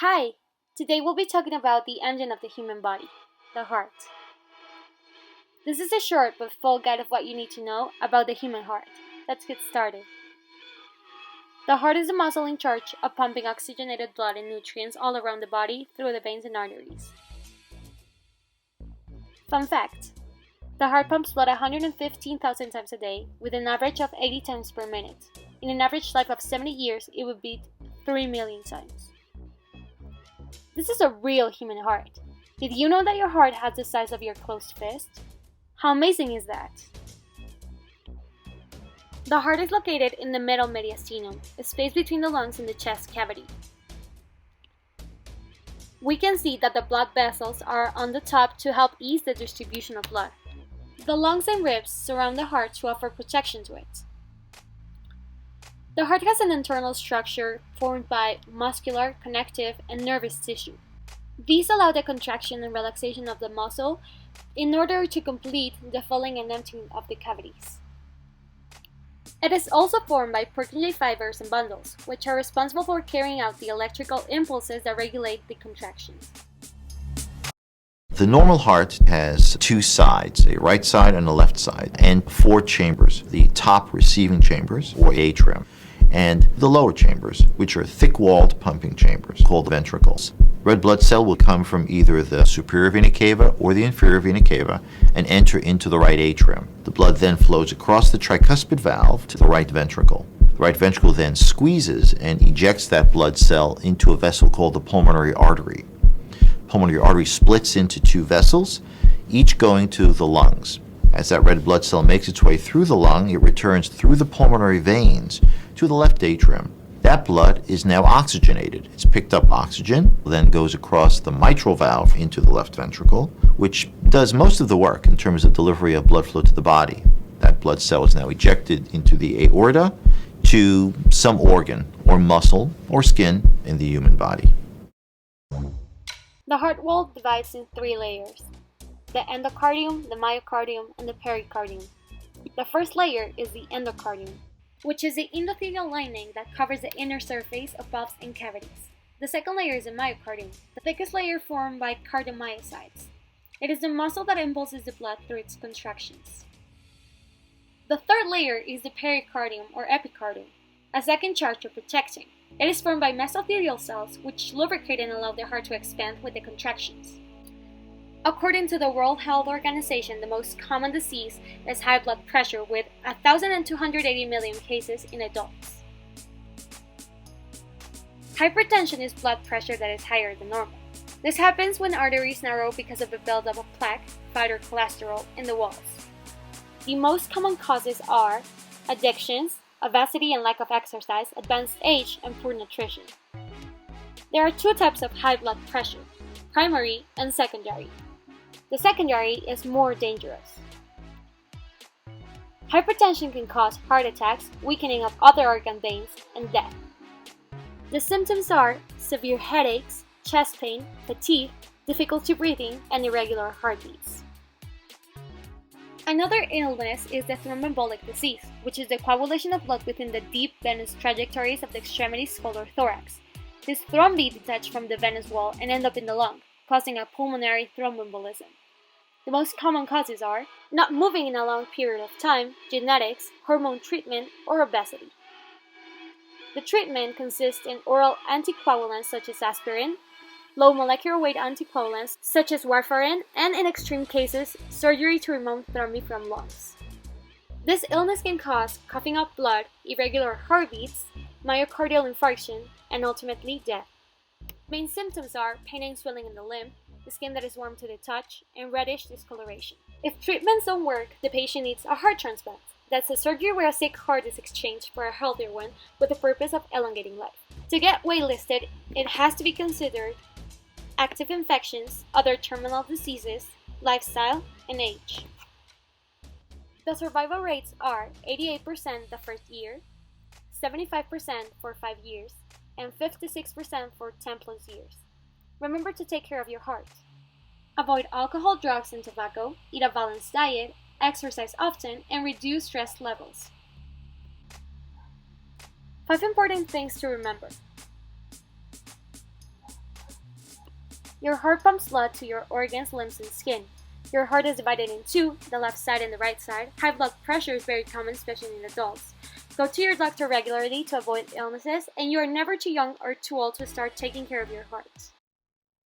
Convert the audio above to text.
Hi! Today we'll be talking about the engine of the human body, the heart. This is a short but full guide of what you need to know about the human heart. Let's get started. The heart is the muscle in charge of pumping oxygenated blood and nutrients all around the body through the veins and arteries. Fun fact: the heart pumps blood 115,000 times a day, with an average of 80 times per minute. In an average life of 70 years, it would beat 3 million times. This is a real human heart. Did you know that your heart has the size of your closed fist? How amazing is that? The heart is located in the middle mediastinum, a space between the lungs and the chest cavity. We can see that the blood vessels are on the top to help ease the distribution of blood. The lungs and ribs surround the heart to offer protection to it. The heart has an internal structure formed by muscular, connective, and nervous tissue. These allow the contraction and relaxation of the muscle in order to complete the filling and emptying of the cavities. It is also formed by Purkinje fibers and bundles, which are responsible for carrying out the electrical impulses that regulate the contractions. The normal heart has two sides, a right side and a left side, and four chambers: the top receiving chambers, or atrium, and the lower chambers, which are thick-walled pumping chambers, called ventricles. Red blood cell will come from either the superior vena cava or the inferior vena cava and enter into the right atrium. The blood then flows across the tricuspid valve to the right ventricle. The right ventricle then squeezes and ejects that blood cell into a vessel called the pulmonary artery. Pulmonary artery splits into two vessels, each going to the lungs. As that red blood cell makes its way through the lung, it returns through the pulmonary veins to the left atrium. That blood is now oxygenated. It's picked up oxygen, then goes across the mitral valve into the left ventricle, which does most of the work in terms of delivery of blood flow to the body. That blood cell is now ejected into the aorta to some organ or muscle or skin in the human body. The heart wall divides in three layers: the endocardium, the myocardium, and the pericardium. The first layer is the endocardium, which is the endothelial lining that covers the inner surface of valves and cavities. The second layer is the myocardium, the thickest layer formed by cardiomyocytes. It is the muscle that impulses the blood through its contractions. The third layer is the pericardium or epicardium, a second charge of protecting. It is formed by mesothelial cells, which lubricate and allow the heart to expand with the contractions. According to the World Health Organization, the most common disease is high blood pressure, with 1,280 million cases in adults. Hypertension is blood pressure that is higher than normal. This happens when arteries narrow because of the buildup of plaque, fat, or cholesterol in the walls. The most common causes are addictions, obesity and lack of exercise, advanced age, and poor nutrition. There are two types of high blood pressure: primary and secondary. The secondary is more dangerous. Hypertension can cause heart attacks, weakening of other organ veins, and death. The symptoms are severe headaches, chest pain, fatigue, difficulty breathing, and irregular heartbeats. Another illness is the thromboembolic disease, which is the coagulation of blood within the deep venous trajectories of the extremities, skull, or thorax. These thrombi detach from the venous wall and end up in the lung, causing a pulmonary thromboembolism. The most common causes are not moving in a long period of time, genetics, hormone treatment, or obesity. The treatment consists in oral anticoagulants such as aspirin, low molecular weight anticoagulants such as warfarin, and in extreme cases, surgery to remove thrombi from lungs. This illness can cause coughing up blood, irregular heartbeats, myocardial infarction, and ultimately death. Main symptoms are pain and swelling in the limb, the skin that is warm to the touch, and reddish discoloration. If treatments don't work, the patient needs a heart transplant. That's a surgery where a sick heart is exchanged for a healthier one with the purpose of elongating life. To get waitlisted, it has to be considered active infections, other terminal diseases, lifestyle, and age. The survival rates are 88% the first year, 75% for 5 years, and 56% for 10 plus years. Remember to take care of your heart. Avoid alcohol, drugs, and tobacco, eat a balanced diet, exercise often, and reduce stress levels. 5 important things to remember. Your heart pumps blood to your organs, limbs, and skin. Your heart is divided in two, the left side and the right side. High blood pressure is very common, especially in adults. Go to your doctor regularly to avoid illnesses, and you are never too young or too old to start taking care of your heart.